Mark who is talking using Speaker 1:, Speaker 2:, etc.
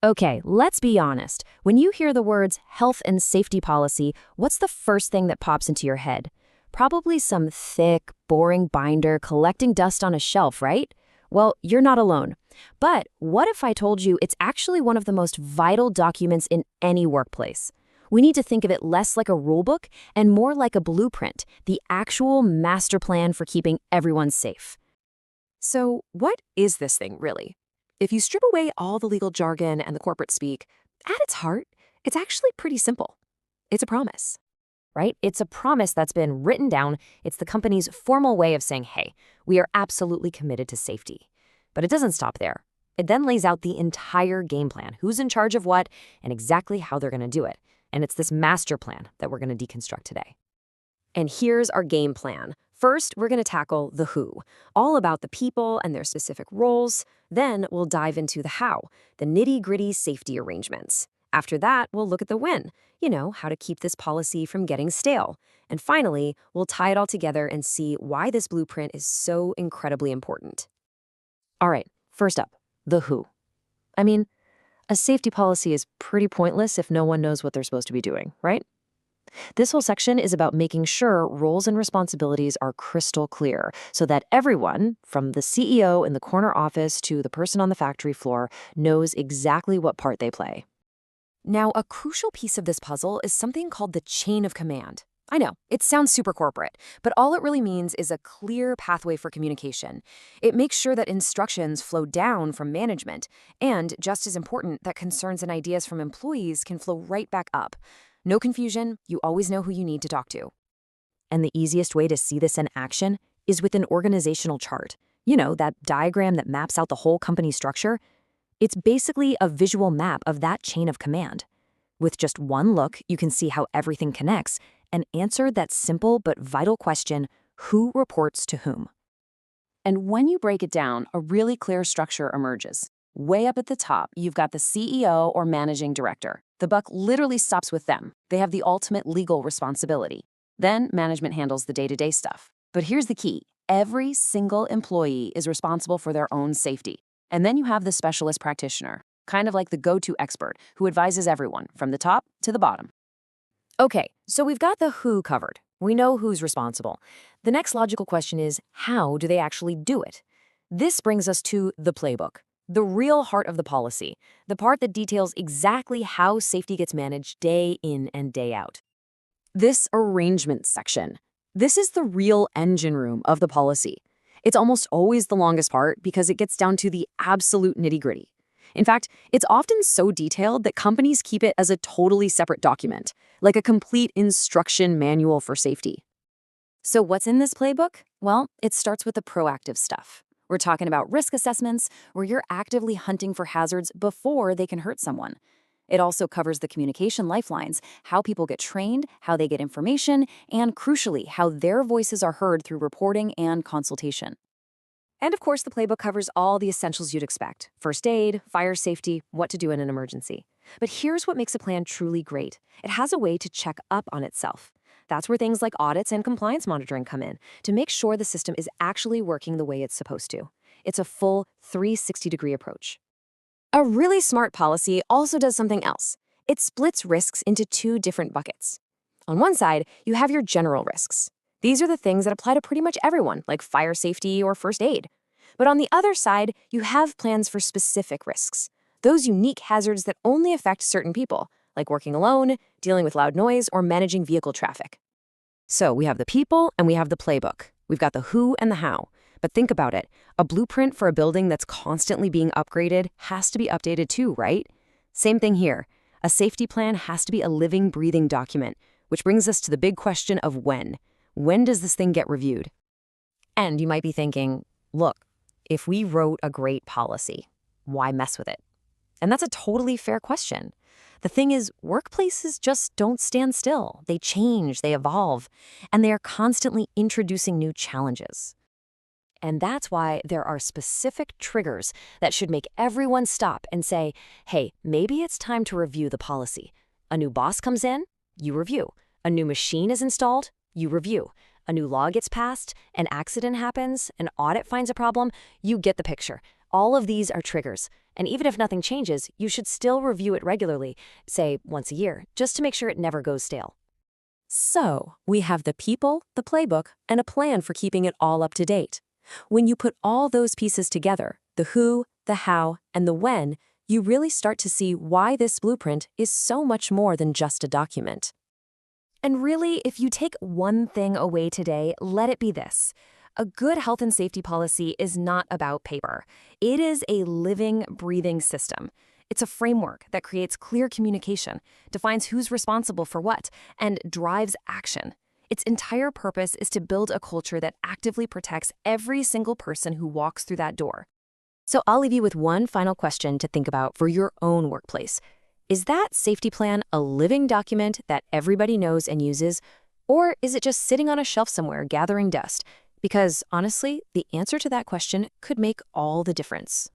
Speaker 1: Okay, let's be honest. When you hear the words health and safety policy, what's the first thing that pops into your head? Probably some thick, boring binder collecting dust on a shelf, right? Well, you're not alone. But what if I told you it's actually one of the most vital documents in any workplace? We need to think of it less like a rulebook and more like a blueprint, the actual master plan for keeping everyone safe.
Speaker 2: So, what is this thing really? If you strip away all the legal jargon and the corporate speak, at its heart, it's actually pretty simple. It's a promise.
Speaker 1: Right? It's a promise that's been written down. It's the company's formal way of saying, hey, we are absolutely committed to safety. But it doesn't stop there. It then lays out the entire game plan, who's in charge of what, and exactly how they're going to do it. And it's this master plan that we're going to deconstruct today. And here's our game plan. First, we're going to tackle the who, all about the people and their specific roles. Then we'll dive into the how, the nitty-gritty safety arrangements. After that, we'll look at the when, how to keep this policy from getting stale. And finally, we'll tie it all together and see why this blueprint is so incredibly important. All right, first up, the who. I mean, a safety policy is pretty pointless if no one knows what they're supposed to be doing, right? This whole section is about making sure roles and responsibilities are crystal clear so that everyone, from the CEO in the corner office to the person on the factory floor, knows exactly what part they play. Now, a crucial piece of this puzzle is something called the chain of command. I know, it sounds super corporate, but all it really means is a clear pathway for communication. It makes sure that instructions flow down from management, and, just as important, that concerns and ideas from employees can flow right back up. No confusion, you always know who you need to talk to. And the easiest way to see this in action is with an organizational chart. That diagram that maps out the whole company structure. It's basically a visual map of that chain of command. With just one look, you can see how everything connects and answer that simple but vital question, who reports to whom?
Speaker 2: And when you break it down, a really clear structure emerges. Way up at the top, you've got the CEO or managing director. The buck literally stops with them. They have the ultimate legal responsibility. Then management handles the day-to-day stuff. But here's the key. Every single employee is responsible for their own safety. And then you have the specialist practitioner, kind of like the go-to expert who advises everyone from the top to the bottom.
Speaker 1: Okay, so we've got the who covered. We know who's responsible. The next logical question is, how do they actually do it? This brings us to the playbook, the real heart of the policy, the part that details exactly how safety gets managed day in and day out.
Speaker 2: This arrangement section. This is the real engine room of the policy. It's almost always the longest part because it gets down to the absolute nitty-gritty. In fact, it's often so detailed that companies keep it as a totally separate document, like a complete instruction manual for safety.
Speaker 1: So what's in this playbook? Well, it starts with the proactive stuff. We're talking about risk assessments, where you're actively hunting for hazards before they can hurt someone. It also covers the communication lifelines, how people get trained, how they get information, and crucially, how their voices are heard through reporting and consultation. And of course, the playbook covers all the essentials you'd expect: first aid, fire safety, what to do in an emergency. But here's what makes a plan truly great. It has a way to check up on itself. That's where things like audits and compliance monitoring come in, to make sure the system is actually working the way it's supposed to. It's a full 360-degree approach. A really smart policy also does something else. It splits risks into two different buckets. On one side, you have your general risks. These are the things that apply to pretty much everyone, like fire safety or first aid. But on the other side, you have plans for specific risks, those unique hazards that only affect certain people, like working alone, dealing with loud noise, or managing vehicle traffic. So we have the people and we have the playbook. We've got the who and the how. But think about it. A blueprint for a building that's constantly being upgraded has to be updated too, right? Same thing here. A safety plan has to be a living, breathing document, which brings us to the big question of when. When does this thing get reviewed? And you might be thinking, look, if we wrote a great policy, why mess with it? And that's a totally fair question. The thing is, workplaces just don't stand still. They change, they evolve, and they are constantly introducing new challenges. And that's why there are specific triggers that should make everyone stop and say, hey, maybe it's time to review the policy. A new boss comes in, you review. A new machine is installed, you review. A new law gets passed, an accident happens, an audit finds a problem, you get the picture.
Speaker 3: All of these are triggers, and even if nothing changes, you should still review it regularly, say once a year, just to make sure it never goes stale.
Speaker 2: So, we have the people, the playbook, and a plan for keeping it all up to date. When you put all those pieces together, the who, the how, and the when, you really start to see why this blueprint is so much more than just a document.
Speaker 1: And really, if you take one thing away today, let it be this. A good health and safety policy is not about paper. It is a living, breathing system. It's a framework that creates clear communication, defines who's responsible for what, and drives action. Its entire purpose is to build a culture that actively protects every single person who walks through that door. So I'll leave you with one final question to think about for your own workplace. Is that safety plan a living document that everybody knows and uses, or is it just sitting on a shelf somewhere gathering dust? Because honestly, the answer to that question could make all the difference.